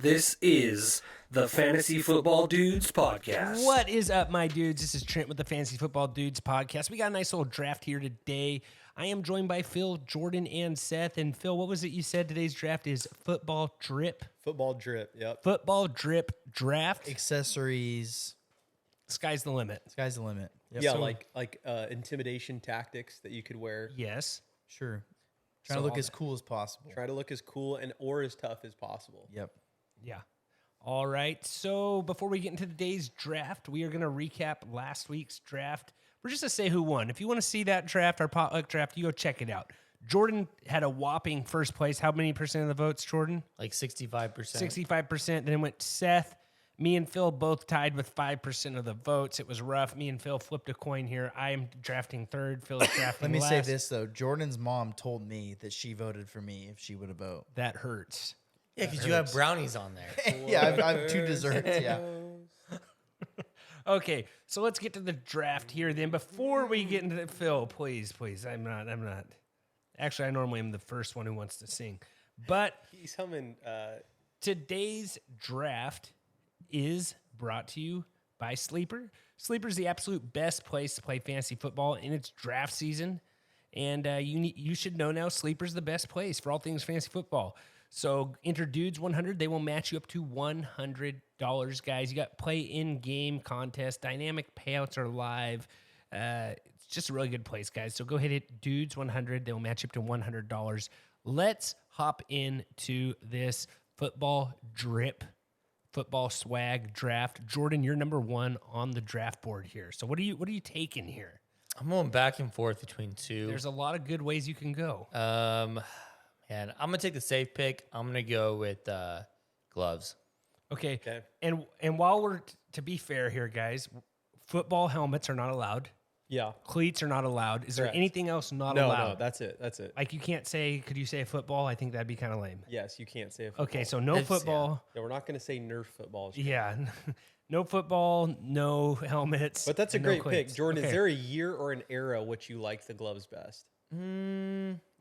This is the Fantasy Football Dudes Podcast. What is up, my dudes? This is Trent with the Fantasy Football Dudes Podcast. We got a nice little draft here today. I am joined by Phil, Jordan, and Seth. And Phil, what was it you said today's draft is football drip? Football drip, yep. Football drip draft. Accessories. Sky's the limit. Sky's the limit. Yep. Yeah, So- like intimidation tactics that you could wear. Yes. Sure. Trying So to look all as that. cool as possible. Try to look as cool or as tough as possible. Yep. Yeah. All right. So before we get into today's draft, we are going to recap last week's draft. We're just to say who won. If you want to see that draft, our potluck draft, you go check it out. Jordan had a whopping first place. How many percent of the votes, Jordan? Like 65%. 65%. Then it went Seth. Me and Phil both tied with 5% of the votes. It was rough. Me and Phil flipped a coin here. I am drafting third. Phil's drafting Let me last. say this, though. Jordan's mom told me that she voted for me if she would have voted. That hurts. Yeah, because you have brownies on there. Yeah, I have two desserts, yeah. Okay, so let's get to the draft here then. Before we get into the Phil, please. I'm not. Actually, I normally am the first one who wants to sing. But He's humming. today's draft is brought to you by Sleeper. Sleeper is the absolute best place to play fantasy football in its draft season. And you should know now Sleeper's the best place for all things fantasy football. So enter Dudes 100. They will match you up to $100, guys. You got play in-game contest. Dynamic payouts are live. It's just a really good place, guys. So go ahead and hit Dudes 100. They will match you up to $100. Let's hop into this football drip, football swag draft. Jordan, you're number one on the draft board here. So what are you taking here? I'm going back and forth between two. There's a lot of good ways you can go. And I'm going to take the safe pick. I'm going to go with gloves. Okay. Okay. And while we're, to be fair here, guys, football helmets are not allowed. Yeah. Cleats are not allowed. Is there Correct. anything else not No, allowed? no, that's it. That's it. Like you can't say, could you say football? I think that'd be kind of lame. Yes, you can't say a football. Okay, so no It's- football. No, we're not going to say Nerf football. Yeah. No football, no helmets. But that's a and no great cleats. pick. Jordan, Okay. is there a year or an era which you like the gloves best?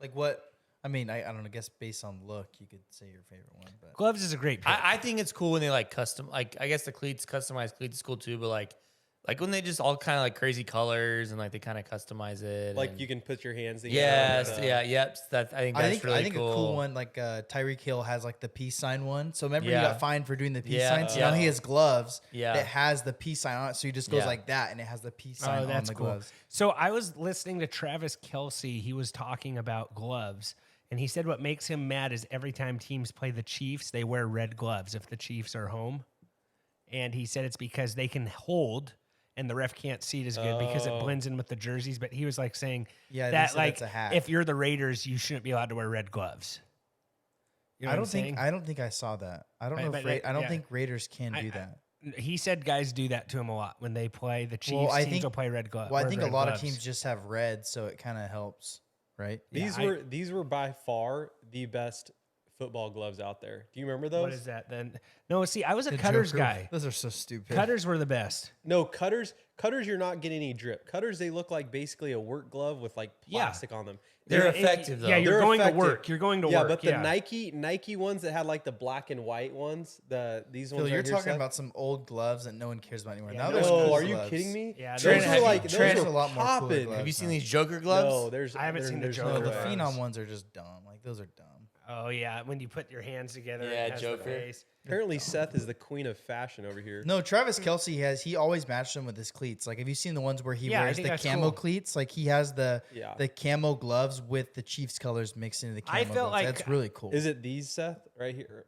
Like what? I mean, I don't know. I guess based on look, you could say your favorite one. But Gloves is a great pick. I think it's cool when they like custom, like I guess the cleats, customized cleats is cool too, but like when they just all kind of like crazy colors and like they kind of customize it. Like and- you can put your hands together. Yes, and, yep. I think that's really I think cool. a cool one, like Tyreek Hill has like the peace sign one. So remember Yeah. you got fined for doing the peace Yeah, sign? So yeah. now he has gloves Yeah. that has the peace sign on it. So he just goes Yeah. like that and it has the peace sign Oh, on that's the cool. gloves. So I was listening to Travis Kelce. He was talking about gloves, and he said what makes him mad is every time teams play the Chiefs, they wear red gloves if the Chiefs are home. And he said it's because they can hold, and the ref can't see it as good because it blends in with the jerseys. But he was like saying Yeah, they that said like it's a hack. if you're the Raiders, you shouldn't be allowed to wear red gloves. You know I what I'm don't think saying? I saw that. I don't Right, know. but If I don't yeah. think Raiders can do that. He said guys do that to him a lot when they play the Chiefs. Well, I teams think- will play red gloves. Well, I think a lot of teams just have red, so it kind of helps, right? These were by far the best football gloves out there. Do you remember those? What is that then? No, see, I was a The Cutters Joker- guy. Those are so stupid. Cutters were the best. No, cutters, you're not getting any drip. Cutters, they look like basically a work glove with like plastic on them. They're effective though. Yeah, you're They're going effective. to work. You're going to Yeah, work. but the Nike ones that had like the black and white ones, these ones. Phil, you're right here, talking Seth? about some old gloves that no one cares about anymore. Yeah, now no there's No, cool are you gloves. kidding me? Yeah, those Trent, are have like you- those Trent's are a lot more cooler popping. gloves. Have you seen No. these Joker gloves? No, there's. I haven't seen the there's Joker No, no the way. gloves. Phenom ones are just dumb. Like those are dumb. Oh yeah, when you put your hands together. Yeah, it has the Joker. face. Apparently, Seth is the queen of fashion over here. No, Travis Kelce he always matched them with his cleats. Like, have you seen the ones where he Yeah, I wears think the that's camo cool. cleats? Like he has the Yeah. camo gloves with the Chiefs colors mixed into the camo I felt gloves. like- That's really cool. Is it these, Seth, right here?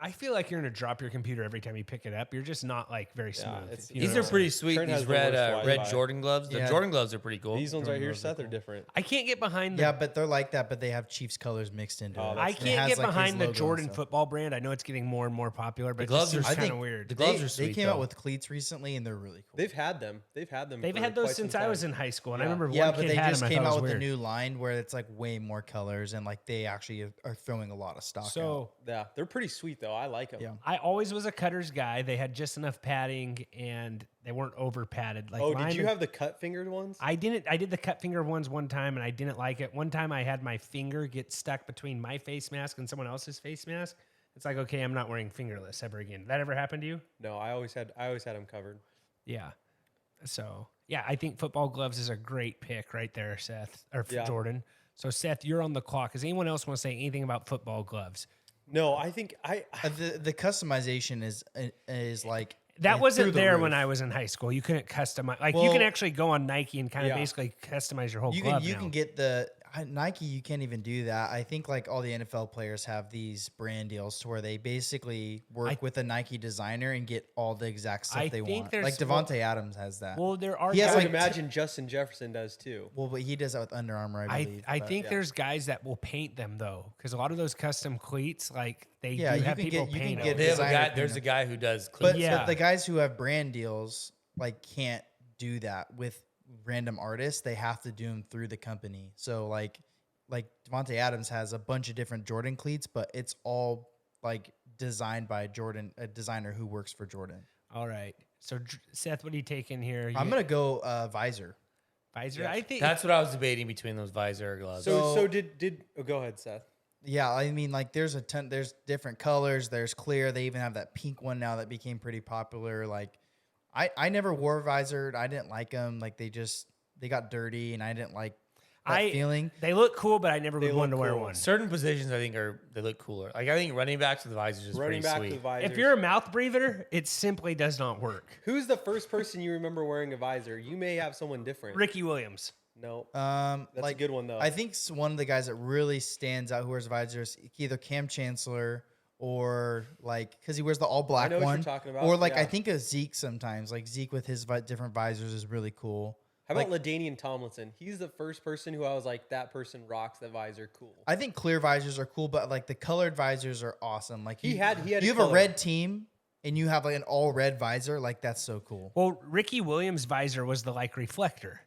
I feel like you're gonna drop your computer every time you pick it up. You're just not like very smooth. it's- You know These what are I'm pretty saying? sweet. Trent has These the red worst red Wi-Fi. Jordan gloves. The Yeah. Jordan gloves are pretty cool. These ones right here, gloves are Seth, are cool. different. I can't get behind the. Yeah, but they're like that, but they have Chiefs colors mixed into Oh, it. that's I And it can't has, get like, his behind the logo and Jordan stuff. football brand. I know it's getting more and more popular, but gloves this are- seems I kind think of weird. the gloves are They sweet. came though. out with cleats recently, and they're really cool. They've had them. They've had them. They've for had quite those some since I time. was in high school, and I Yeah. remember Yeah, one but kid they had just them. I came thought it out was with a weird. new line where it's like way more colors, and like they actually are throwing a lot of stock out. So Yeah, they're pretty sweet though. I like them. Yeah. I always was a Cutters guy. They had just enough padding, and they weren't over padded. Like Oh, mine, did you have the cut fingered ones? I didn't. I did the cut finger ones one time, and I didn't like it. One time, I had my finger get stuck between my face mask and someone else's face mask, It's like, okay, I'm not wearing fingerless ever again. Did that ever happen to you? No, I always had them covered. Yeah. So yeah, I think football gloves is a great pick right there, Seth or Yeah. Jordan. So Seth, you're on the clock. Does anyone else want to say anything about football gloves? No, I think The customization is like That through wasn't the there roof. when I was in high school. You couldn't customize. Like you Well, can actually go on Nike and kind of yeah. basically customize your whole You glove can now. can get the Nike. You can't even do that. I think like all the NFL players have these brand deals to where they basically work with a Nike designer and get all the exact stuff I they think want. there's- Like Devontae Adams has that. Well, there are He has I guys, would like imagine Justin Jefferson does too. well, but he does that with Under Armour, I believe. I but- think there's guys that will paint them though, because a lot of those custom cleats, like they Yeah, do you have can people get- you can paint get them. They have a designer guy. thing There's now. a guy who does But, cleats. Yeah. but the guys who have brand deals like can't do that with random artists. They have to do them through the company. So like Devontae Adams has a bunch of different Jordan cleats, but it's all like designed by Jordan, a designer who works for Jordan. All right. So Seth, what are you taking here? I'm gonna go visor. visor. Yeah. I think That's what I was debating between those visor gloves. So did go ahead, Seth. Yeah, I mean, like there's there's different colors. There's clear. They even have that pink one now that became pretty popular. Like, I never wore visor. I didn't like them. Like they got dirty, and I didn't like that feeling. they look cool, but I never They would want to look wear cool. one. Certain positions, I think, they look cooler. Like I think running backs with visors is Running pretty back sweet. to the visor. If you're a mouth breather, it simply does not work. Who's the first person you remember wearing a visor? You may have someone different. Ricky Williams. No, That's that's a good one though. I think one of the guys that really stands out who wears visors, either Cam Chancellor or like because he wears the all black know what one, you're talking about, or like I yeah. think of Zeke sometimes. Like Zeke with his different visors is really cool. How about LaDainian Tomlinson? He's the first person who I was like, that person rocks the visor. Cool. I think clear visors are cool, but like the colored visors are awesome. Like He had you have color. a red team and you have like an all red visor. Like that's so cool. Well, Ricky Williams' visor was the like reflector,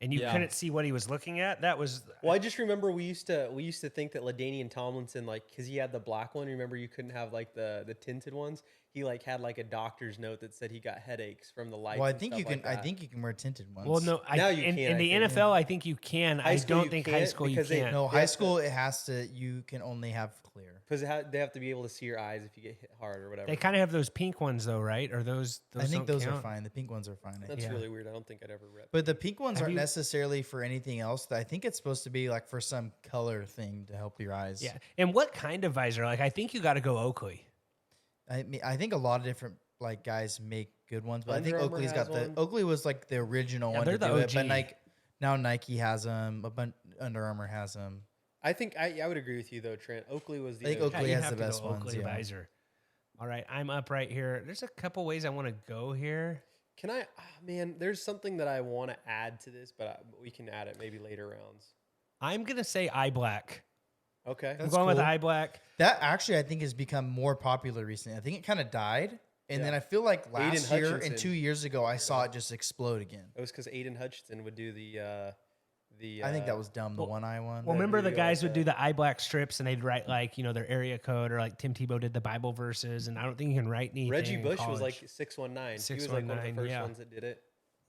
and you Yeah. couldn't see what he was looking at. That was Well, I just remember we used to think that LaDainian Tomlinson, like, because he had the black one. Remember, you couldn't have like the tinted ones. He like had like a doctor's note that said he got headaches from the lights. Well, I and think stuff you can. like I that. think you can wear tinted ones. well, no. Now you in, can, in I the think. NFL, I think you can. High I school don't you think high can't school you because they- can't. no They high have to- school. It has to. You can only have clear. because they have to be able to see your eyes if you get hit hard or whatever. They kind of have those pink ones though, right? Or those I think don't those are count? fine. The pink ones are fine. I That's think. really weird. I don't think I'd ever rip. But the pink ones Have aren't you- necessarily for anything else. I think it's supposed to be like for some color thing to help your eyes. Yeah. And what kind of visor? Like I think you got to go Oakley. I think a lot of different like guys make good ones, but I think Under Armour Oakley's got has the one. Oakley was like the original Yeah, one they're to the do it, but OG. like now Nike has them. Under Armour has them. I think I would agree with you though, Trent. Oakley was the I think OG. Oakley you has have the to go best ones, Oakley yeah. visor. All right, I'm up right here. There's a couple ways I want to go here. Can I? Man, there's something that I want to add to this, but we can add it maybe later rounds. I'm gonna say eye black. Okay. I'm That's going with cool. eye black. That actually I think has become more popular recently. I think it kind of died, and Yeah. then I feel like Aiden last year and Hutchinson. 2 years ago I saw it just explode again. It was because Aiden Hutchinson would do the. I think that was dumb. The well- one eye one. Well, remember the video guys like would do the eye black strips and they'd write like their area code or like Tim Tebow did the Bible verses, and I don't think you can write anything. Reggie in Bush was college. like 619. He was like one of the 619, first yeah. ones that did it.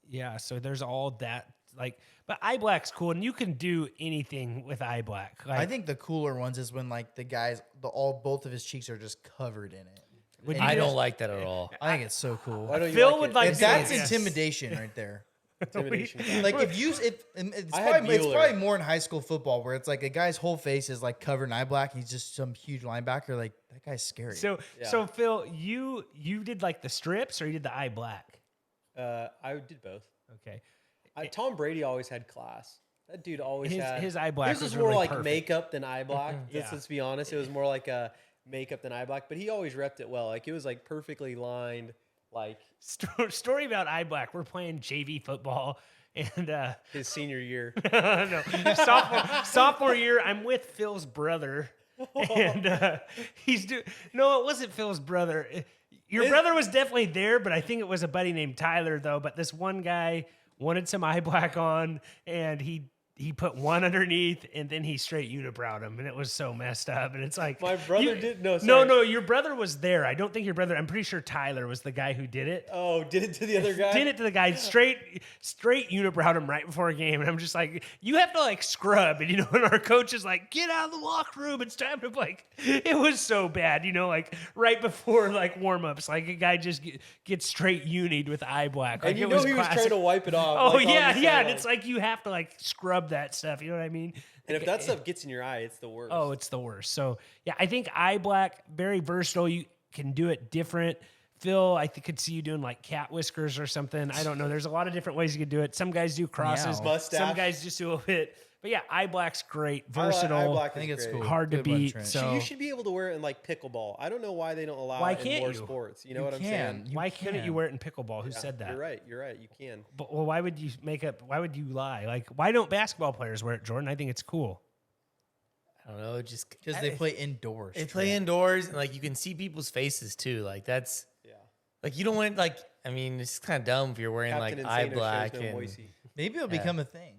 Yeah, so there's all that like, but eye black's cool, and you can do anything with eye black. Like, I think the cooler ones is when like the guys, both of his cheeks are just covered in it. Would And you I just- don't like that at all. I think it's so cool. Why don't you Phil like would it? like If to that's Yes. intimidation right there. Intimidation. Like it's I had it's Mueller. probably more in high school football where it's like a guy's whole face is like covered in eye black. And he's just some huge linebacker. Like that guy's scary. So Yeah. so Phil, you did like the strips or you did the eye black? I did both. Okay, Tom Brady always had class. That dude always had his eye black His was was more really like perfect. makeup than eye black. Yeah. Let's be honest. It was more like a makeup than eye black. But he always repped it well. Like it was like perfectly lined. Like Story about eye black. We're playing JV football, and his senior year. no, sophomore year. I'm with Phil's brother, and he's doing. No, it wasn't Phil's brother. Your brother was definitely there, but I think it was a buddy named Tyler though. But this one guy wanted some eye black on, and he he put one underneath and then he straight unibrowed him, and it was so messed up. And it's like My brother did no. No, your brother was there. I don't think your brother. I'm pretty sure Tyler was the guy who did it. Oh, did it to the other guy? Did it to the guy straight unibrowed him right before a game, and I'm just like, you have to like scrub, and and our coach is like, get out of the locker room. It's time to It was so bad, like right before like warm ups, like a guy just gets straight unied with eye black. Like, And he was was trying to wipe it off. Oh like, on yeah, the yeah. And sideline. it's like you have to like scrub that stuff. You know what I mean? And if that stuff gets in your eye, it's the worst. Oh, it's the worst. So yeah, I think eye black, very versatile. You can do it different. Phil, I could see you doing like cat whiskers or something. I don't know. There's a lot of different ways you could do it. Some guys do crosses. Meow. Mustache. Some guys just do a bit. But yeah, eye black's great, Eye versatile, black I think is it's great. cool. hard to Good one, beat. Trent. So You should be able to wear it in like pickleball. I don't know why they don't allow Why it in can't more you? sports. You know what I'm saying? why couldn't you wear it in pickleball? Who said that? You're right. You're right. You can. But, well, why would you why would you lie? Like, why don't basketball players wear it, Jordan? I think it's cool. I don't know, just Because they play indoors. They play indoors, and like you can see people's faces too. Like that's Yeah. like you don't want like. I mean, it's kind of dumb if you're wearing Captain like eye Insano black shows no and moisey. Maybe it'll become a thing.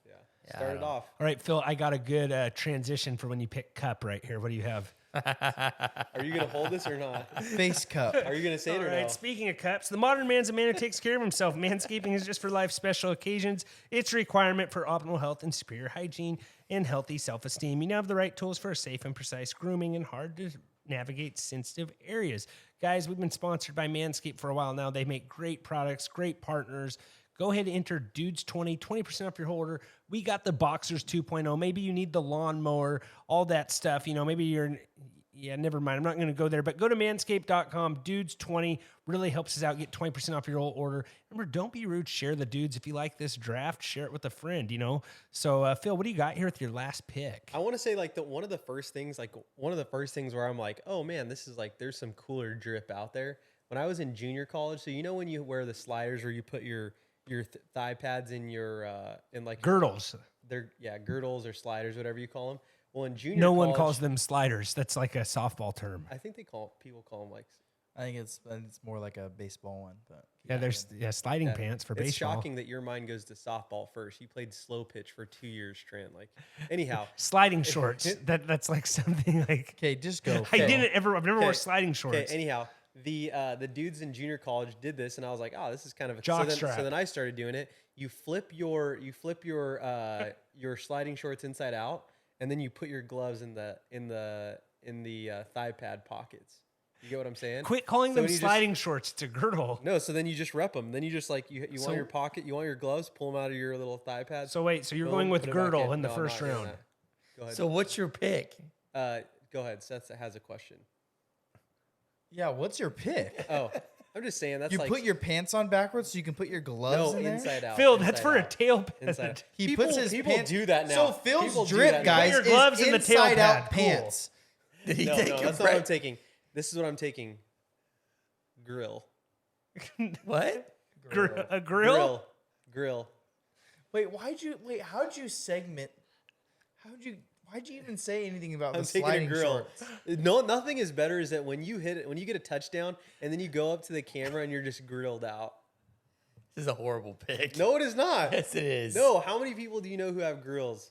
Yeah. Yeah, Start I it don't- off. All right, Phil, I got a good transition for when you pick cup right here. What do you have? Are you gonna hold this or not? Face cup. Are you gonna say it All or right, no? speaking of cups, the modern man's a man who takes care of himself. Manscaping is just for life special occasions. It's a requirement for optimal health and superior hygiene and healthy self-esteem. You now have the right tools for a safe and precise grooming and hard to navigate sensitive areas. Guys, we've been sponsored by Manscaped for a while now. They make great products, great partners. Go ahead and enter Dudes20, 20% off your whole order. We got the Boxers 2.0. Maybe you need the lawnmower, all that stuff. Maybe you're... Yeah, never mind. I'm not going to go there. But go to manscaped.com. Dudes20 really helps us out. Get 20% off your whole order. Remember, don't be rude. Share the dudes. If you like this draft, share it with a friend, So, Phil, what do you got here with your last pick? I want to say like one of the first things where I'm like, oh man, this is like there's some cooler drip out there. When I was in junior college, so when you wear the sliders or you put your thigh pads in your in like Girdles. they're girdles or sliders, whatever you call them. Well, in junior No college, one calls them sliders. That's like a softball term. I think people call them like. I think it's more like a baseball one, but Yeah, there's sliding pants for It's baseball. shocking that your mind goes to softball first. You played slow pitch for 2 years, Trent. Like, anyhow, Sliding shorts. That's like something like... okay, just go. I've Phil. never wore Okay. sliding okay. shorts. Anyhow, the dudes in junior college did this, and I was like, oh, this is kind of Jockstrap. So then I started doing it. You flip your sliding shorts inside out, and then you put your gloves in the thigh pad pockets. You get what I'm saying? Quit calling So them when you sliding shorts. It's a girdle. No, so then you just rep them. Then you just like you So- want your pocket, you want your gloves, pull them out of your little thigh pads. So wait, so you're boom, going with put it back girdle in the No, I'm first not doing round. that. Go ahead. So what's your pick? Go ahead. Seth has a question. Yeah, what's your pick? Oh, I'm just saying that's You like put your pants on backwards so you can put your gloves no in there? inside out. Phil, that's inside for a out. tail Inside. pad. He People- puts his people pants. do that now. So Phil's People do drip, that now. guys, Put your gloves is in the tail inside out pad. Cool. pants. Did he No, take no, a that's not what I'm break? taking. This is what I'm taking. Grill. What? A grill? Grill. Wait, how'd you segment? Why'd you even say anything about I'm the taking a sliding grill. shorts? No, nothing is better is that when you hit it, when you get a touchdown, and then you go up to the camera and you're just grilled out. This is a horrible pick. No, it is not. Yes, it is. No, how many people do you know who have grills?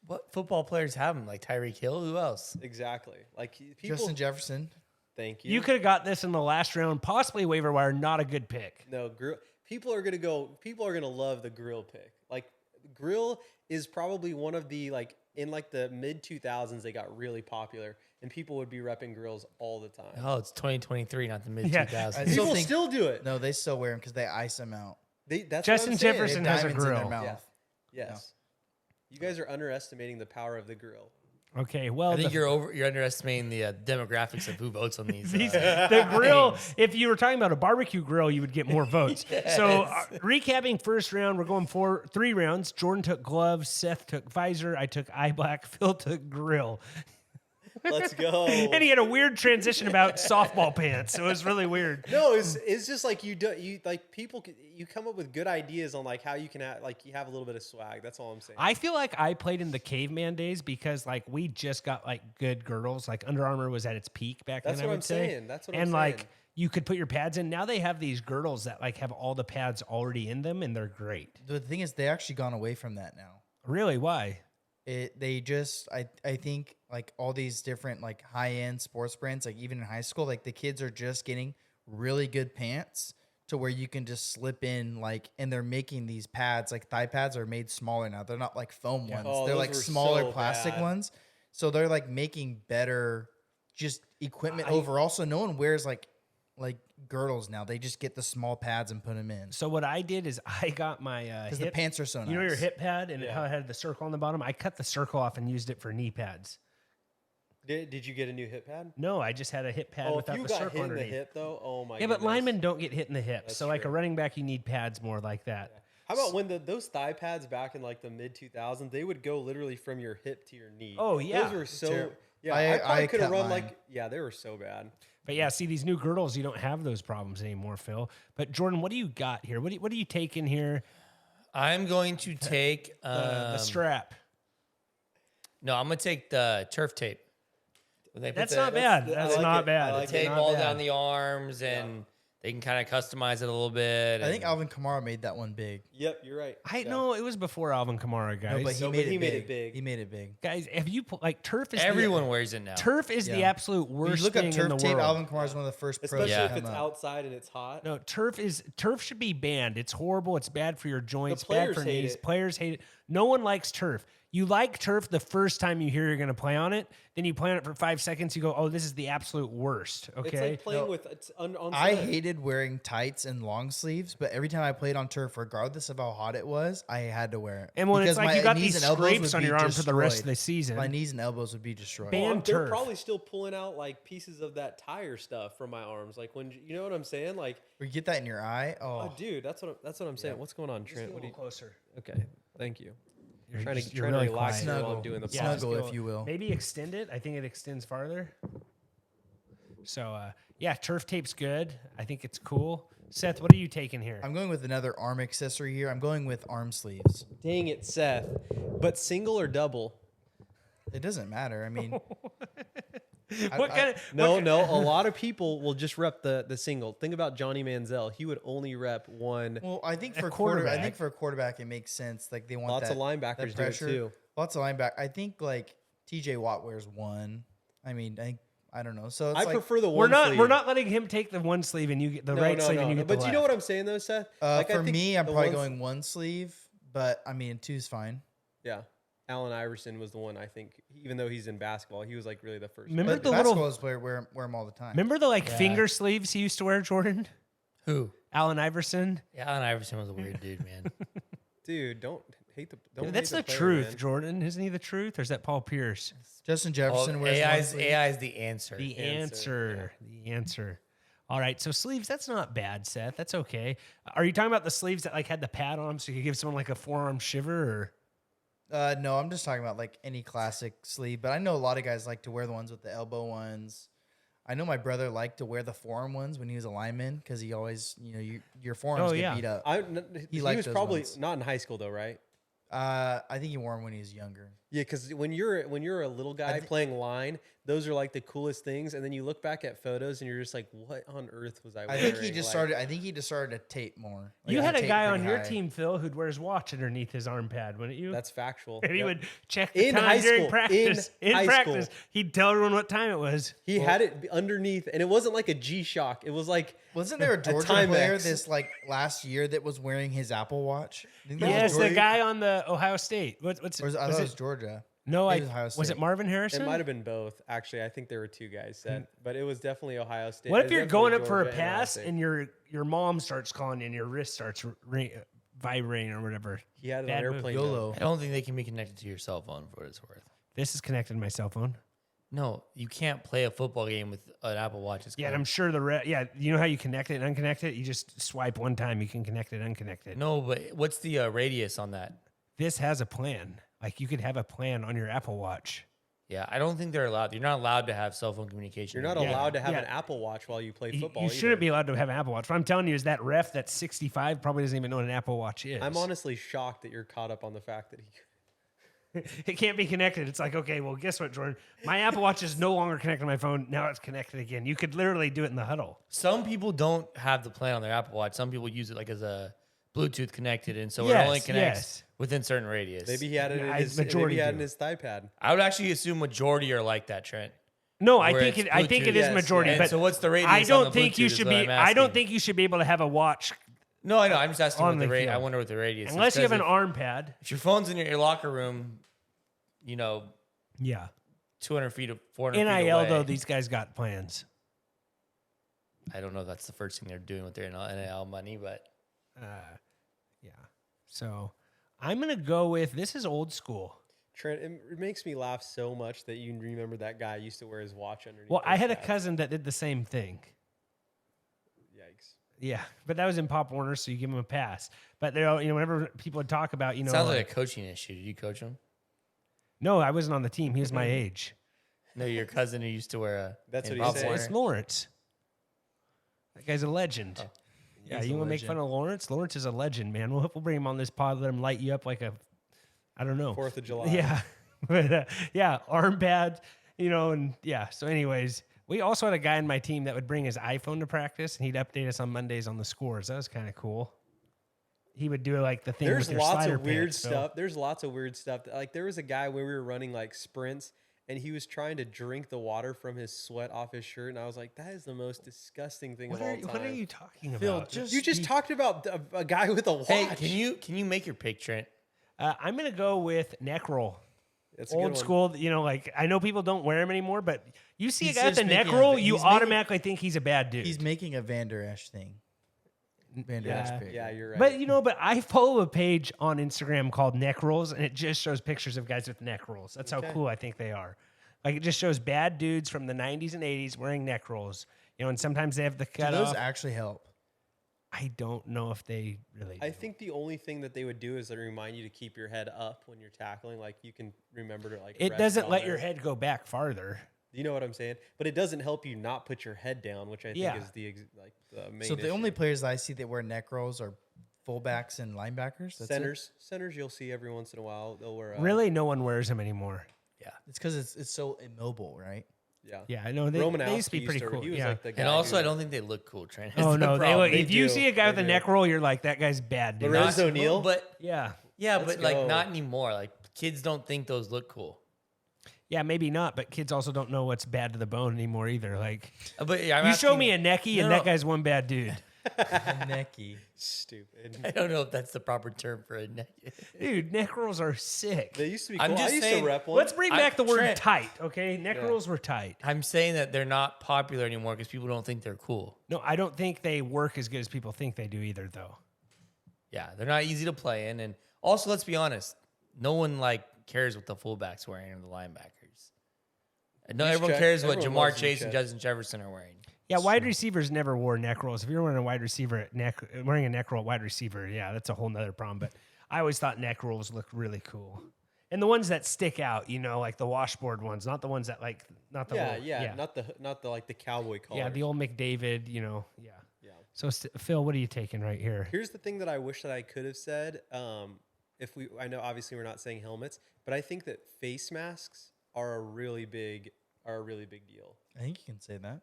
What football players have them? Like Tyreek Hill? Who else? Exactly. Like people. Justin Jefferson. Thank you. You could have got this in the last round, possibly waiver wire. Not a good pick. No, grill. People are gonna love the grill pick. Like grill is probably one of the in the mid 2000s they got really popular and people would be repping grills all the time. Oh, it's 2023, not the mid Yeah. 2000s. I People think- still do it. No, they still wear them because they ice them out. That's Justin what I'm saying. Jefferson They have has a diamonds in their grill. mouth. Yeah. Yes. You guys are underestimating the power of the grill. Okay, well, I think you're underestimating the demographics of who votes on these. the grill. If you were talking about a barbecue grill, you would get more votes. So, recapping first round, we're going 3 rounds. Jordan took gloves, Seth took visor, I took eye black, Phil took grill. Let's go. And he had a weird transition about softball pants. It was really weird. No, it's just like you come up with good ideas on like how you can you have a little bit of swag. That's all I'm saying. I feel like I played in the caveman days because like we just got like good girdles. Like Under Armour was at its peak back That's then. what I I'm would say. saying. That's what I'm and saying. like you could put your pads in. Now they have these girdles that like have all the pads already in them, and they're great. The thing is, they actually gone away from that now. Really? Why? They just I think like all these different like high end sports brands, like even in high school, like the kids are just getting really good pants to where you can just slip in like, and they're making these pads, like thigh pads are made smaller now. They're not like foam ones. Oh, they're those like were smaller so plastic bad. ones. So they're like making better just equipment overall. So no one wears like girdles now. They just get the small pads and put them in. So what I did is I got my Because the hip, pants are so nice. you know your hip pad and how it had the circle on the bottom? I cut the circle off and used it for knee pads. Did you get a new hip pad? No, I just had a hip pad Oh, if without you the got circle hit in the underneath. hip though, oh my. Yeah, but goodness. linemen don't get hit in the hips. That's So like a true. running back, you need pads more like that. How about when those thigh pads back in like the mid 2000s, they would go literally from your hip to your knee. Oh, yeah. those were so. Terrible. Yeah, I I probably could have cut run mine. like. Yeah, they were so bad. But yeah, see these new girdles, you don't have those problems anymore, Phil. But Jordan, what do you got here? What do you take in here? I'm going to take The strap. No, I'm gonna take the turf tape. When they put That's the- not bad. That's like not it. bad. I like the tape Not all bad. down the arms, and they can kind of customize it a little bit. I think and- Alvin Kamara made that one big. Yep, you're right. I know it was before Alvin Kamara, guys. No, but he No, made but he it made big. it big. He made it big. Guys, have you like turf is everyone wears it now. turf is the Yeah. absolute When worst you look thing up in turf the tape, world. Alvin Kamara is one of the first pros Especially to if come it's up. outside and it's hot. No, turf should be banned. It's horrible. It's bad for your joints, bad players for hate knees. it. Players hate it. No one likes turf. You like turf the first time you hear you're going to play on it. Then you play on it for 5 seconds. You go, oh, this is the absolute worst. It's Okay. like playing with it's on I cement. hated wearing tights and long sleeves, but every time I played on turf, regardless of how hot it was, I had to wear it. And when it's Because like my you got knees these and elbows scrapes would on be your arm for the rest of the destroyed. season. My knees and elbows would be destroyed. Ban- Well, and they're turf. probably still pulling out like pieces of that tire stuff from my arms. Like when you know what I'm saying? Like, Or you get that in your eye. oh, Oh, dude, that's what I'm saying. What's going on, Trent? What do you? closer. Okay, thank you. You're Trying just- to you're trying really to relax quiet. here while Snuggle. I'm doing the Yeah, podcast. Snuggle, just if you will. Maybe extend it. I think it extends farther. So, yeah, turf tape's good. I think it's cool. Seth, what are you taking here? I'm going with another arm accessory here. I'm going with arm sleeves. Dang it, Seth. But single or double? It doesn't matter. I mean, what kind of No, a lot of people will just rep the single. Think about Johnny Manziel. He would only rep one. well, I think A for quarterback. I think for a quarterback, it makes sense. Like they want Lots that, of linebackers that do it pressure. too. Lots of lineback. I think like TJ Watt wears one. I mean, I don't know. So it's I like, prefer the we're one. not sleeve. we're not letting him take the one sleeve and you get the right sleeve and you get the But you know what left. I'm saying though, Seth? for I think me, I'm the probably ones- going one sleeve, but I mean, two's fine. Yeah. Allen Iverson was the one I think, even though he's in basketball, he was like really the first. Remember But the basketball little players wear them all the time. remember the like Yeah. finger sleeves he used to wear, Jordan? Who? Allen Iverson? Yeah, Allen Iverson was a weird dude, man. Dude, don't hate the. Don't That's hate the player, truth, man. Jordan. Isn't he the truth? Or is that Paul Pierce? Justin Jefferson wears one sleeve. AI is the answer. The answer, answer. The answer. All right, so sleeves, that's not bad, Seth. That's okay. Are you talking about the sleeves that like had the pad on them so you could give someone like a forearm shiver or No, I'm just talking about like any classic sleeve. But I know a lot of guys like to wear the ones with the elbow ones. I know my brother liked to wear the forearm ones when he was a lineman because he always, your forearms Oh, get yeah. beat up. He liked was those probably ones. not in high school though, right? I think he wore them when he was younger. Yeah, because when you're a little guy playing line, those are like the coolest things. And then you look back at photos and you're just like, what on earth was I I wearing? think he just started. I think he just started to tape more. Like, you he had a taped guy pretty on your high. team, Phil, who'd wear his watch underneath his arm pad, wouldn't you? That's factual. and he Yep. would check the In time high during school. practice. In high practice, school. he'd tell everyone what time it was. He had it underneath, and it wasn't like a G-Shock. It was like Wasn't there a Georgia Timex. player this like last year that was wearing his Apple Watch? I think that was Yes, the Georgia- guy on the Ohio State. What's Or was, I thought it was Georgia. no? It I was Ohio was it State. Marvin Harrison? it might have been both. Actually, I think there were two guys said, but it was definitely Ohio State. What if It was you're definitely going up for a Georgia and Ohio pass State. and your mom starts calling you and your wrist starts vibrating or whatever? he had it Bad on move. airplane mode. YOLO. I don't think they can be connected to your cell phone for what it's worth. This is connected to my cell phone. No, you can't play a football game with an Apple Watch. It's Yeah, and called- I'm sure you know how you connect it and unconnect it? You just swipe one time, you can connect it and unconnect it. No, but what's the radius on that? This has a plan. Like you could have a plan on your Apple Watch. Yeah, I don't think they're allowed. You're not allowed to have cell phone communication. You're not Yeah. allowed to have Yeah. an Apple Watch while you play You football. shouldn't either. be allowed to have an Apple Watch. What I'm telling you is that ref that's 65 probably doesn't even know what an Apple Watch is. I'm honestly shocked that you're caught up on the fact that he. It can't be connected. It's like, okay, well, guess what, Jordan? My Apple Watch is no longer connected to my phone. Now it's connected again. You could literally do it in the huddle. Some people don't have the plan on their Apple Watch. Some people use it like as a Bluetooth connected, and so it Yes, only connects yes. within certain radius. Maybe he had it in I- his. majority Maybe he had it do. in his thigh pad. I would actually assume majority are like that, Trent. No, Where I think it's it. I think it Bluetooth. is Yes, majority. yeah. But And so what's the radius? I on don't the think you Bluetooth is should what be. I'm I don't asking. think you should be able to have a watch No, I know. I'm just asking on what the the rate. I field. wonder what the radius is. unless you have 'cause an arm pad. if your phone's in your locker room, Yeah. 200 feet, 400 feet NIL away. though, these guys got plans. I don't know if that's the first thing they're doing with their NIL money, but Yeah. So I'm gonna go with this is old school. Trent, it makes me laugh so much that you remember that guy used to wear his watch underneath. Well, I his had a hat. cousin that did the same thing. Yikes! Yeah, but that was in Pop Warner, so you give him a pass. But they're whenever people would talk about, sounds like a coaching issue. Did you coach him? no, I wasn't on the team. He was my age. No, your cousin who used to wear a. That's in what he Pop said. Warner. It's Lawrence. That guy's a legend. Oh. Yeah, He's you a want to make fun of Lawrence? Lawrence is a legend, man. We'll bring him on this pod, let him light you up like a, I don't know. 4th of July. Yeah, but yeah, arm pad, and yeah. So, anyways, we also had a guy in my team that would bring his iPhone to practice, and he'd update us on Mondays on the scores. That was kind of cool. He would do like the thing. There's with your lots slider of weird pants, Phil. stuff. There's lots of weird stuff. Like there was a guy when we were running like sprints, and he was trying to drink the water from his sweat off his shirt, and I was like, that is the most disgusting thing What of all are, time. what are you talking Phil, about? You just talked about a guy with a watch. Hey, can you make your pick, Trent? I'm gonna go with neck roll. That's a good Old one. school, like I know people don't wear them anymore, but you see He's a guy with just a neck making a- roll, you he's making- automatically think he's a bad dude. He's making a Van Der Esch thing. Van Der Esch Yeah. pick. Yeah, you're right. But I follow a page on Instagram called Neck Rolls, and it just shows pictures of guys with neck rolls. That's how cool I think they are. Like it just shows bad dudes from the 90s and 80s wearing neck rolls. And sometimes they have the Do cut those off. actually help? I don't know if they really do. I think the only thing that they would do is they remind you to keep your head up when you're tackling. Like you can remember to like. it rest doesn't on let there. your head go back farther. You know what I'm saying? But it doesn't help you not put your head down, which I think Yeah. is the main. So the only players I see that wear neck rolls are fullbacks and linebackers. That's it? centers you'll see every once in a while. They'll wear Really, no one wears them anymore. It's because it's so immobile, right? Yeah. Yeah, I know. They used to be pretty cool. He was Yeah. like the guy. And also, who- I don't think they look cool, Trent. Oh That's the no, they problem. look, if They you do. see a guy with They a do. neck roll, you're like, that guy's bad, dude. Lorenzo Neal? But Yeah. yeah, Let's but like go. not anymore. Like kids don't think those look cool. Yeah, maybe not, but kids also don't know what's bad to the bone anymore either. Like, But yeah, I'm you show asking- me a necky, and No, that guy's one bad dude. A necky. Stupid. I don't know if that's the proper term for a neck. Dude, neck rolls are sick. They used to be I'm cool. just I used saying- to rep one. Let's bring back the word Trent. tight, okay? Neck Yeah. rolls were tight. I'm saying that they're not popular anymore because people don't think they're cool. No, I don't think they work as good as people think they do either, though. Yeah, they're not easy to play in, and also let's be honest, no one like cares what the fullbacks wearing or the linebackers. And no, Juice everyone check. cares what Everyone Jamar loves Chase juice and check. Justin Jefferson are wearing. Yeah, wide receivers never wore neck rolls. If you're wearing a wide receiver wearing a neck roll, wide receiver, yeah, that's a whole nother problem. But I always thought neck rolls looked really cool. And the ones that stick out, like the washboard ones, not the ones that not the whole, not the like the cowboy collar. yeah, the old McDavid, yeah. Yeah. So Phil, what are you taking right here? Here's the thing that I wish that I could have said. I know obviously we're not saying helmets, but I think that face masks are a really big deal. I think you can say that.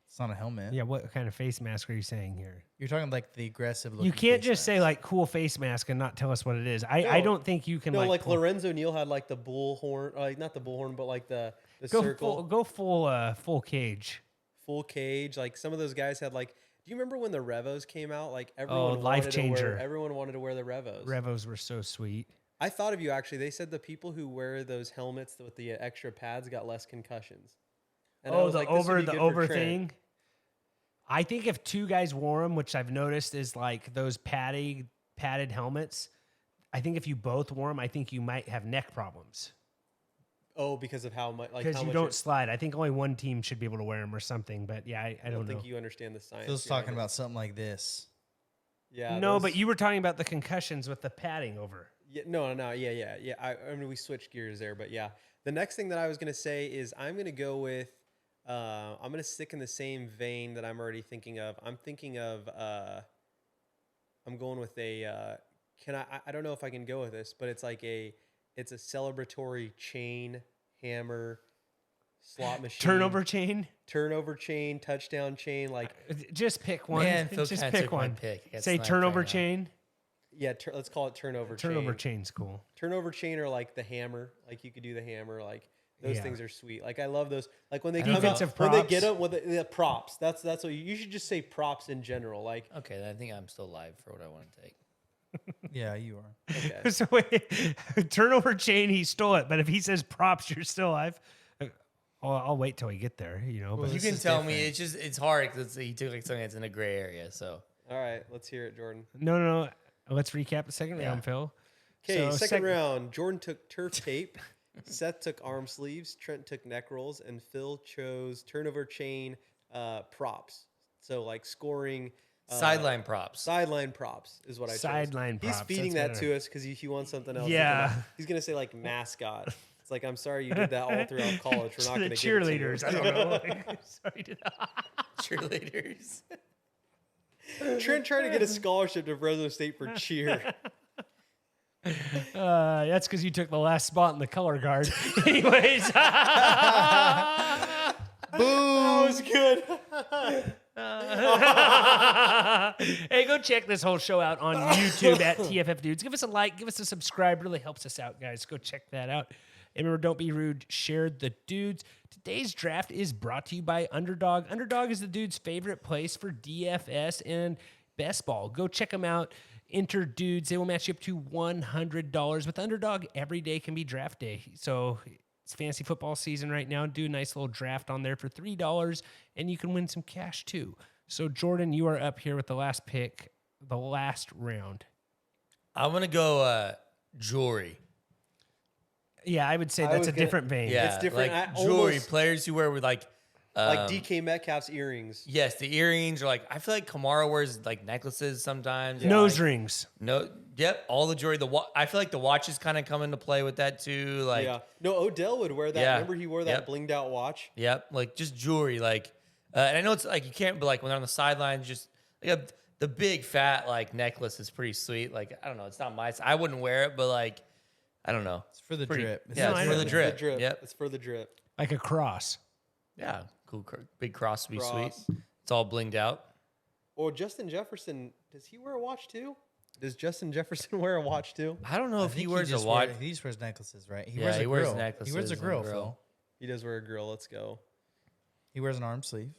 It's not a helmet. Yeah, what kind of face mask are you saying here? You're talking like the aggressive look. You can't just say like cool face mask and not tell us what it is. I No. don't think you can No, like pull- Lorenzo Neal had like the bullhorn, like not the bullhorn, but like the go circle, full cage. full cage. Like some of those guys had like. Do you remember when the Revos came out? Like everyone life wanted to wear- changer. Everyone wanted to wear the Revos. Revos were so sweet. I thought of you actually. They said the people who wear those helmets with the extra pads got less concussions. And I was The like, this would be good for over Trent. thing. I think if two guys wore them, which I've noticed is like those padded helmets. I think if you both wore them, I think you might have neck problems Oh, because of how much, like because how you much don't slide. I think only one team should be able to wear them or something. But yeah, I I don't don't know. think you understand the science. Phil's behind talking it. about something like this. Yeah. No, those- but you were talking about the concussions with the padding over. Yeah, no. Yeah. I mean, we switched gears there, but yeah, The next thing that I was going to say is I'm going to go with, I'm going to stick in the same vein that I'm already thinking of. I'm thinking of, I'm going with I don't know if I can go with this, but it's a celebratory chain, hammer, slot machine. Turnover chain, touchdown chain. Like, just pick one. Man, Phil just kinda pick took my one. pick. I got Say sniped turnover right now. chain. yeah, let's call it turnover chain. Turnover chain's cool. Turnover chain or like the hammer. Like you could do the hammer. Like those Yeah. things are sweet. Like I love those. Like when they I come don't out, know. when they Props. get up with the props. That's what you should just say props in general. Like Okay, then I think I'm still live for what I want to take. Yeah, you are. okay. So wait, turnover chain, he stole it. But if he says props, you're still alive. I'll wait till we get there. You know, Well, but You this can is tell me. different. It's hard because he took like something that's in a gray area. So All right, let's hear it, Jordan. no. Let's recap the second Yeah. round, Phil. Okay, So second round. Jordan took turf tape. Seth took arm sleeves. Trent took neck rolls, and Phil chose turnover chain props. So like scoring. sideline props. Sideline props is what I chose. Sideline props, He's feeding that's that better. to us because he wants something else. Yeah. He's gonna say like mascot. It's like I'm sorry you did that all throughout college. We're not The gonna cheerleaders. Give I it don't to you. know. Sorry to Cheerleaders. Trent trying to get a scholarship to Fresno State for cheer. That's because you took the last spot in the color guard. Anyways. That was good. Hey, go check this whole show out on YouTube at TFF Dudes. Give us a like, give us a subscribe. Really helps us out, guys. Go check that out. And remember, don't be rude. Share the dudes. Today's draft is brought to you by Underdog. Underdog is the dude's favorite place for DFS and best ball. Go check them out. Enter dudes. They will match you up to $100. With Underdog, every day can be draft day. So it's fantasy football season right now. Do a nice little draft on there for $3, and you can win some cash too. So, Jordan, you are up here with the last pick, the last round. I'm gonna go jewelry. Yeah, I would say I that's was a gonna- different vein. Yeah, It's different. Like I jewelry almost- players who wear with like DK Metcalf's earrings. Yes, the earrings are like I feel like Kamara wears like necklaces sometimes. Nose like, rings. No, yep, all the jewelry. I feel like the watches kind of come into play with that too. Like, Yeah. No, Odell would wear that. Yeah. Remember he wore that Yep. blinged out watch? yep, like just jewelry. Like, and I know it's like you can't, but like when they're on the sidelines, just like the big fat like necklace is pretty sweet. Like I don't know, it's not my. I wouldn't wear it, but like I don't know. It's for the Pretty- drip. Yeah, No, I it's know. for the It's drip. the drip. Yep. It's for the drip. Like a cross. Yeah, cool. Big cross would be Cross. sweet. It's all blinged out. Or Justin Jefferson, does he wear a watch too? Does Justin Jefferson wear a watch too? I don't know I if he think wears a just watch. he just wears necklaces, right? He Yeah, wears a he wears grill. He wears necklaces a and grill, grill. Phil. He does wear a grill. Let's go. He wears an arm sleeve.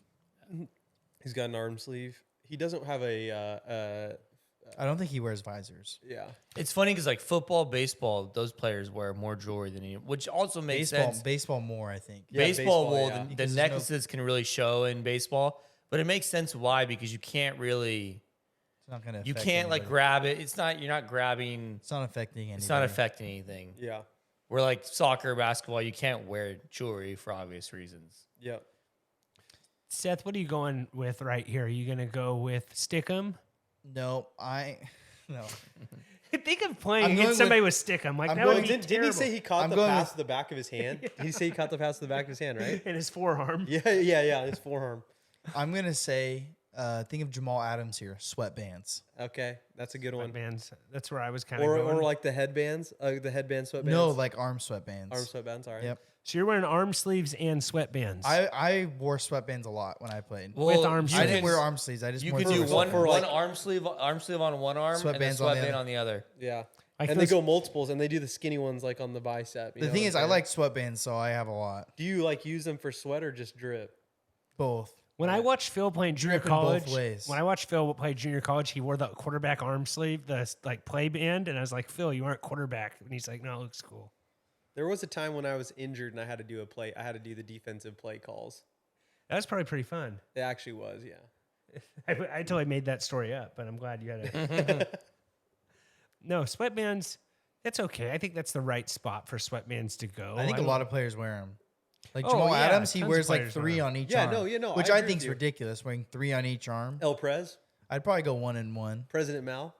He's got an arm sleeve. He doesn't have a I don't think he wears visors. yeah. It's funny because like football, baseball, those players wear more jewelry than you, which also makes sense. Baseball more, I think. Yeah, baseball, baseball, well, yeah. the Because there's no- necklaces can really show in baseball, but it makes sense why because you can't really, It's not gonna. you affect can't like anybody. grab it. It's not you're not grabbing. It's not affecting anybody. It's not affecting anything. Yeah. Where like soccer, basketball, you can't wear jewelry for obvious reasons. Yep. Seth, what are you going with right here? Are you going to go with Stickum? No. No. Think of playing I'm going against somebody with- with Stickum. Like I'm that going- would be Didn't he terrible. say he caught I'm the going pass with- to the back of his hand? Did he say he caught the pass to the back of his hand, right? in his forearm? Yeah, his forearm. I'm gonna say. Think of Jamal Adams here. Sweatbands. Okay, that's a good one. Sweatbands. That's where I was kind of Or going. like the headbands, the headband sweatbands. No, like arm sweatbands. arm sweatbands. All right. Yep. So you're wearing arm sleeves and sweatbands. I wore sweatbands a lot when I played. With arm I sleeves. didn't wear arm sleeves. I just You wore could the do sleeves. one for, like- arm sleeve on one arm and a Sweatbands on the sweatband other. on the other. Yeah. Like And they those- go multiples, and they do the skinny ones like on the bicep. you The know thing what is, I'm I saying? like sweatbands, so I have a lot. Do you like use them for sweat or just drip? Both. when I watched Phil playing junior Drip in both college, ways. when I watched Phil play junior college, he wore the quarterback arm sleeve, the like play band, and I was like, Phil, you aren't quarterback, and he's like, no, it looks cool. There was a time when I was injured and I had to do a play. I had to do the defensive play calls. That was probably pretty fun. It actually was, yeah. I totally made that story up, but I'm glad you had it. No, sweatbands, that's okay. I think that's the right spot for sweatbands to go. I think a don't- lot of players wear them. Like Oh, Jamal yeah, Adams, he tons of wears like players wear 3 'em. on each Yeah, arm. no, you know, which I I agree think is with you. ridiculous, wearing 3 on each arm. El Prez, I'd probably go 1 and 1. President Mal.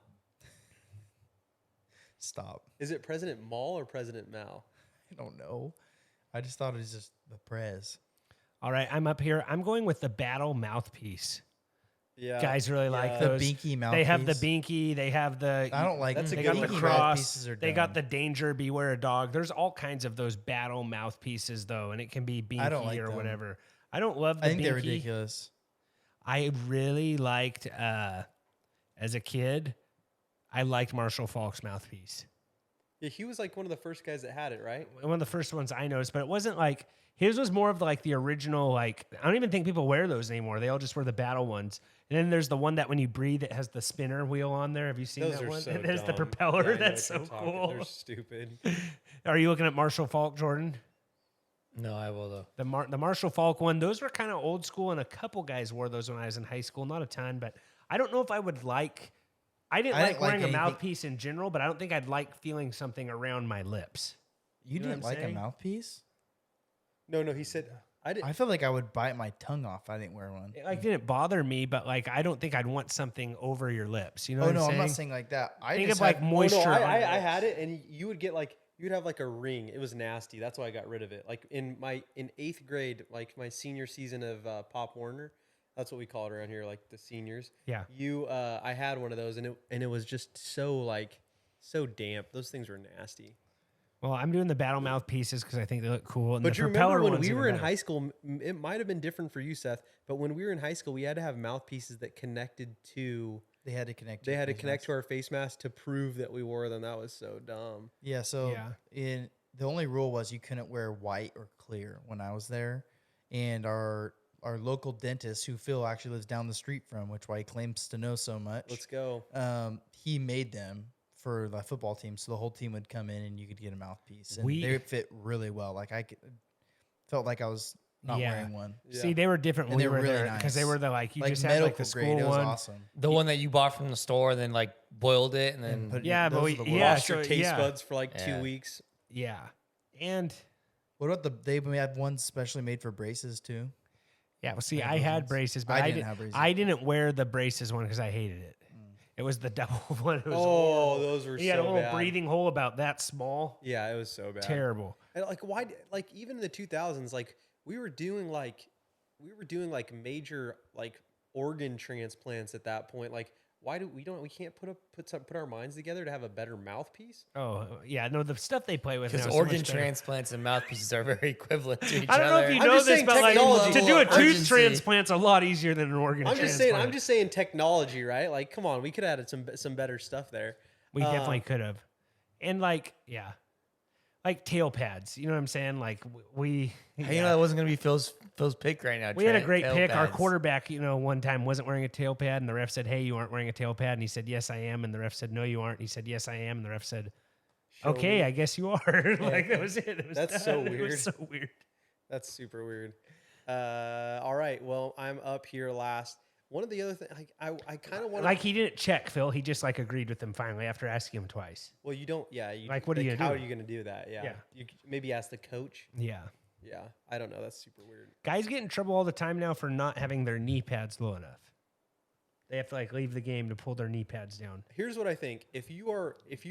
Stop. Is it President Mal or President Mal? I don't know. I just thought it was just the prez. All right, I'm up here. I'm going with the Battle mouthpiece. Yeah, Guys really like yeah. The those. binky They have the mouthpiece. binky. They have the. I don't like That's a They good got one. the binky cross. mouthpieces are They got dumb. the danger. Beware a dog. There's all kinds of those battle mouthpieces though, and it can be binky I don't like or them. whatever. I don't love the I think binky. they're ridiculous. I really liked as a kid. I liked Marshall Falk's mouthpiece. Yeah, he was like one of the first guys that had it, right? One of the first ones I noticed, but it wasn't like his was more of like the original. Like I don't even think people wear those anymore. They all just wear the battle ones. And then there's the one that when you breathe, it has the spinner wheel on there. Have you seen Those that are one? so It has the dumb. propeller. Yeah, I know That's what so you're talking. cool. They're stupid. Are you looking at Marshall Falk, Jordan? No, I will though. The Marshall Falk one. Those were kind of old school, and a couple guys wore those when I was in high school. Not a ton, but I don't know if I would like. I didn't like wearing a anything- mouthpiece in general, but I don't think I'd like feeling something around my lips. You know what didn't I'm like saying? a mouthpiece? No, he said I did. I feel like I would bite my tongue off if I didn't wear one. It like didn't bother me, but like I don't think I'd want something over your lips. You know Oh what no, I'm I'm saying? not saying like that. I Think just of like had- Oh, moisture. no, on your I lips. had it, and you would get like you'd have like a ring. It was nasty. That's why I got rid of it. Like in 8th grade, like my senior season of Pop Warner, that's what we call it around here, like the seniors. Yeah. I had one of those, and it was just so damp. Those things were nasty. Well, I'm doing the battle mouthpieces because I think they look cool. And But the you propeller remember when ones we even were in better. high school, it might have been different for you, Seth, but when we were in high school, we had to have mouthpieces that connected to they had to connect. they your had to face connect mask. to our face mask to prove that we wore them. That was so dumb. Yeah, so Yeah. in the only rule was you couldn't wear white or clear when I was there, and our local dentist, who Phil actually lives down the street from, which why he claims to know so much. Let's go. He made them for the football team, so the whole team would come in and you could get a mouthpiece, and We- they fit really well. Like felt like I was not Yeah. wearing one. See, they were different when And we they were were really there because they nice. were the like you Like just had medical like the grade, school it was one. awesome. The one that you bought from the store and then like boiled it and then put it- Yeah, but those we are the yeah, Lost your so, taste yeah, buds for like Yeah. 2 weeks. yeah, and What about they had ones specially made for braces too? yeah. Well, see, They had I those had ones. braces, but I I didn't didn't. have braces. I didn't wear the braces one because I hated it. It was the double one. It was Oh, horrible. those were He had a so little bad. breathing hole about that small. Yeah, it was so bad. Terrible. And like why? Like even in the 2000s, like we were doing like major like organ transplants at that point. Like why do we can't put our minds together to have a better mouthpiece? Oh yeah, no, the stuff they play with now because is so organ much better. transplants and mouthpieces are very equivalent to each I don't know other. if you I'm know just this, saying but like technology. to do a tooth Urgency. transplant's a lot easier than an organ. I'm just saying. transplant. I'm just saying technology, right? Like, come on, we could have added some better stuff there. We definitely could have. And like, yeah. Like tail pads. You know what I'm saying? Like we Hey, you know that wasn't gonna be Phil's pick right now. we had a Trent, great tail pick. Our pads. quarterback, one time wasn't wearing a tail pad, and the ref said, "Hey, you aren't wearing a tail pad." And he said, "Yes, I am." And the ref said, "No, you aren't." And he said, "Yes, I am." And the ref said, "Okay, I guess you are." Like that was it. It was That's so done. It weird. was so weird. That's super weird. All right. Well, I'm up here last. One of the other things, like, I kind of want Like he didn't check Phil. He just like agreed with him finally after asking him twice. Well, you don't. Yeah. You, Like, what are you gonna How do? are you going to do that? Yeah. Yeah. You could maybe ask the coach. Yeah. Yeah. I don't know. That's super weird. Guys get in trouble all the time now for not having their knee pads low enough. They have to like leave the game to pull their knee pads down. Here's what I think. If you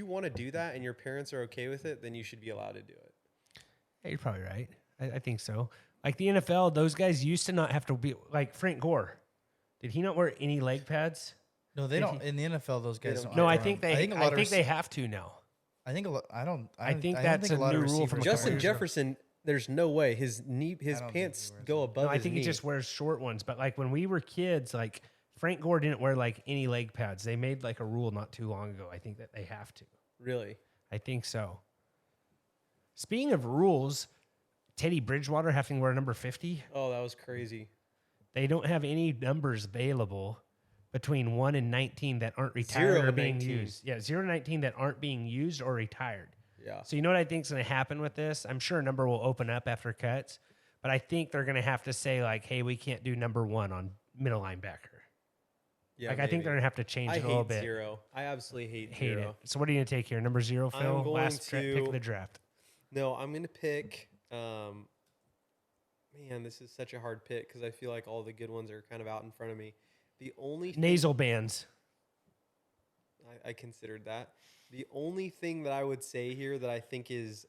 want to do that and your parents are okay with it, then you should be allowed to do it. Yeah, you're probably right. I think so. Like the NFL, those guys used to not have to be like Frank Gore. Did he not wear any leg pads? No, they don't. In the NFL, those guys don't. No, I have to think wear they. them. I think they have to now. I think a lot. I don't. I think don't that's think a lot of new rule from receivers a couple Justin years ago. Jefferson, there's no way his I don't think pants he wears go them. above No, I his think knee. he just wears short ones. But like when we were kids, like Frank Gore didn't wear like any leg pads. They made like a rule not too long ago. I think that they have to. Really. I think so. Speaking of rules, Teddy Bridgewater having to wear number 50. Oh, that was crazy. They don't have any numbers available between 1 and 19 that aren't retired 0 or and being 19. used. Yeah, 0 to 19 that aren't being used or retired. Yeah. So you know what I think is going to happen with this? I'm sure a number will open up after cuts, but I think they're going to have to say like, hey, we can't do number 1 on middle linebacker. Yeah. Like I think maybe. they're going to have to change I it a little hate bit. 0. I absolutely hate Hate 0. it. So what are you going to take here? Number 0, I'm Phil? going Last pick to- of the draft. No, I'm gonna pick. Man, this is such a hard pick because I feel like all the good ones are kind of out in front of me. The only thing, Nasal bands. I considered that. The only thing that I would say here that I think is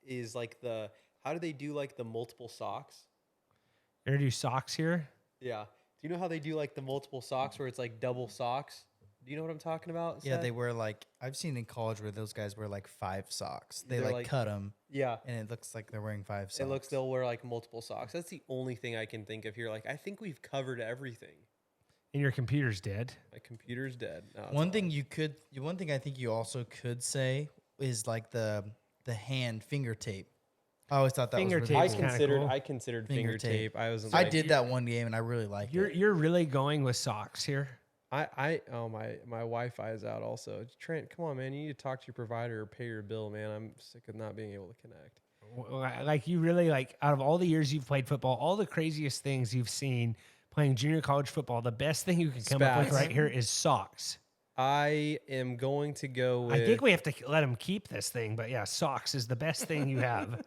is like how do they do like the multiple socks? You're gonna do socks here? Yeah. Do you know how they do like the multiple socks where it's like double socks? Do you know what I'm talking about? Yeah, Seth? they wear like I've seen in college where those guys wear like 5 socks. They They're like like- cut them, Yeah. and it looks like they're wearing 5 socks. It looks they'll wear like multiple socks. That's the only thing I can think of here. Like I think we've covered everything. And your computer's dead. My computer's dead. No, it's One not. one thing I think you also could say is like the hand finger tape. I always thought that Finger was tape really is I cool. kinda cool. considered Finger finger tape. tape. I was. I Like, did that one game and I really liked it. You're really going with socks here. Oh my Wi-Fi is out also. Trent, come on, man. You need to talk to your provider or pay your bill, man. I'm sick of not being able to connect. Like you really like out of all the years you've played football, all the craziest things you've seen playing junior college football, the best thing you can come up with Spats. right here is socks. I am going to go with. I think we have to let him keep this thing, but yeah, socks is the best thing you have.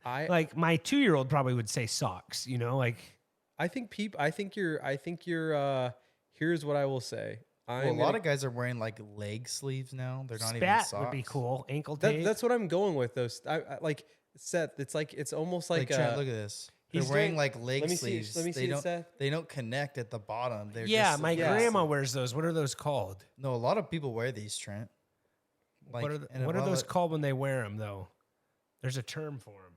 Like my 2-year-old probably would say socks, you know, like I think you're. Here's what I will say. Well, a lot of guys are wearing like leg sleeves now. They're not even spat socks. would be cool. Ankle tape. That's what I'm going with. Those I like Seth. It's almost Like, like. Trent, look at this. They're he's wearing doing- like leg let me see- sleeves. let me see it, Seth. They don't connect at the bottom. They're yeah, just, my yeah. grandma wears those. What are those called? No, a lot of people wear these, Trent. What are, and a what are lot those of- called when they wear them, though? There's a term for them.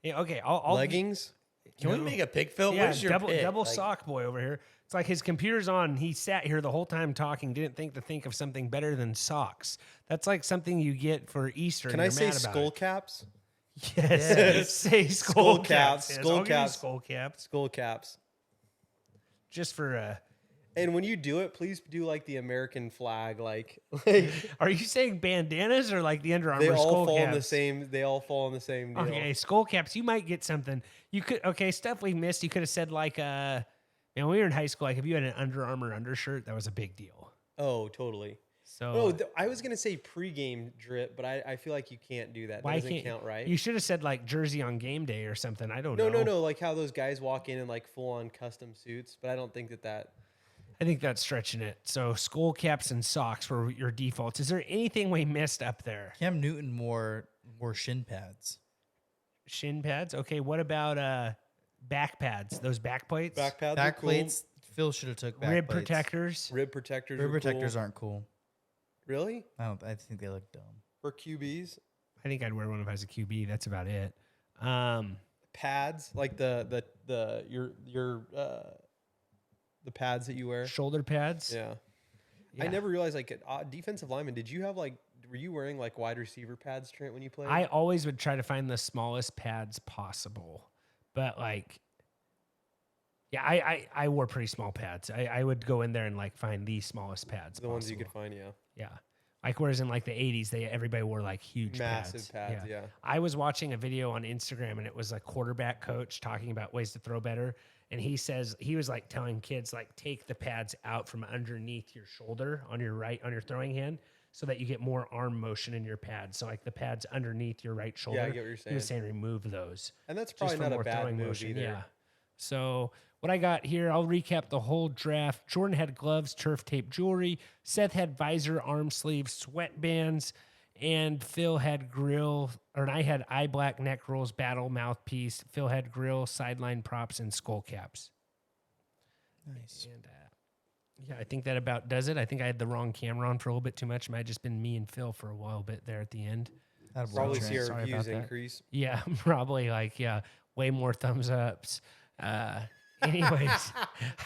Yeah, okay, I'll leggings. Can we make a pick, Phil? Yeah, Where's your double pick? Like, sock boy over here. It's like his computer's on. He sat here the whole time talking. Didn't think of something better than socks. That's like something you get for Easter. Can and I you're say mad about skull it. caps? Yes. Say skull, Skull caps, Yes, skull I'll give you caps. skull caps. Skull caps. Just for. And when you do it, please do like the American flag. Like Are you saying bandanas or like the Under Armour they all skull fall caps? in the same. They all fall in the same deal. Okay, skull caps. You might get something. You could. Okay, stuff we missed. You could have said like man, when we were in high school, like if you had an Under Armour undershirt, that was a big deal. Oh, totally. So No, I was gonna say pregame drip, but I feel like you can't do that. That why doesn't can't count, right? You should have said like jersey on game day or something. I don't No, know. no. Like how those guys walk in like full on custom suits, but I don't think that. I think that's stretching it. So skull caps and socks were your defaults. Is there anything we missed up there? Cam Newton wore shin pads. Shin pads. Okay. What about back pads? Those back plates. Back pads, Back are cool. plates. Phil should have took back Rib plates. protectors. Rib protectors. Rib are protectors cool. aren't cool. Really I think they look dumb. for QBs. I think I'd wear one if I was a QB. That's about it. Pads like the pads that you wear. Shoulder pads. Yeah. Yeah. I never realized like defensive lineman. Did you have like? Were you wearing like wide receiver pads, Trent, when you played? I always would try to find the smallest pads possible, but like, yeah, I wore pretty small pads. I would go in there and like find the smallest pads. the ones you possible. could find. Yeah. Yeah. Like whereas in like the 80s, everybody wore like huge Massive pads, yeah. I was watching a video on Instagram and it was a quarterback coach talking about ways to throw better. And he says he was like telling kids like take the pads out from underneath your shoulder on your throwing hand so that you get more arm motion in your pads. So like the pads underneath your right shoulder. Yeah, I get what you're He was saying. saying remove those. And that's Just probably for not a more bad throwing move motion. either. Yeah. So what I got here, I'll recap the whole draft. Jordan had gloves, turf tape jewelry. Seth had visor, arm sleeves, sweatbands, and Phil had I had eye black neck rolls, battle mouthpiece. Phil had grill, sideline props, and skull caps. Nice. And yeah, I think that about does it. I think I had the wrong camera on for a little bit too much. It might have just been me and Phil for a while bit there at the end. That'd Probably work, see Trent. our Sorry views about that. increase. Yeah, probably way more thumbs ups. Anyways,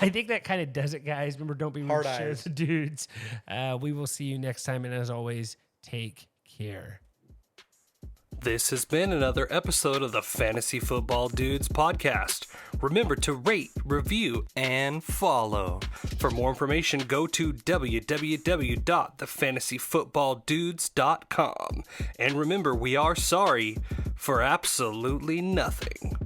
I think that kind of does it, guys. Remember, don't be rude. Hard Share eyes. the dudes. We will see you next time. And as always, take care. This has been another episode of the Fantasy Football Dudes podcast. Remember to rate, review, and follow. For more information, go to www.thefantasyfootballdudes.com. And remember, we are sorry for absolutely nothing.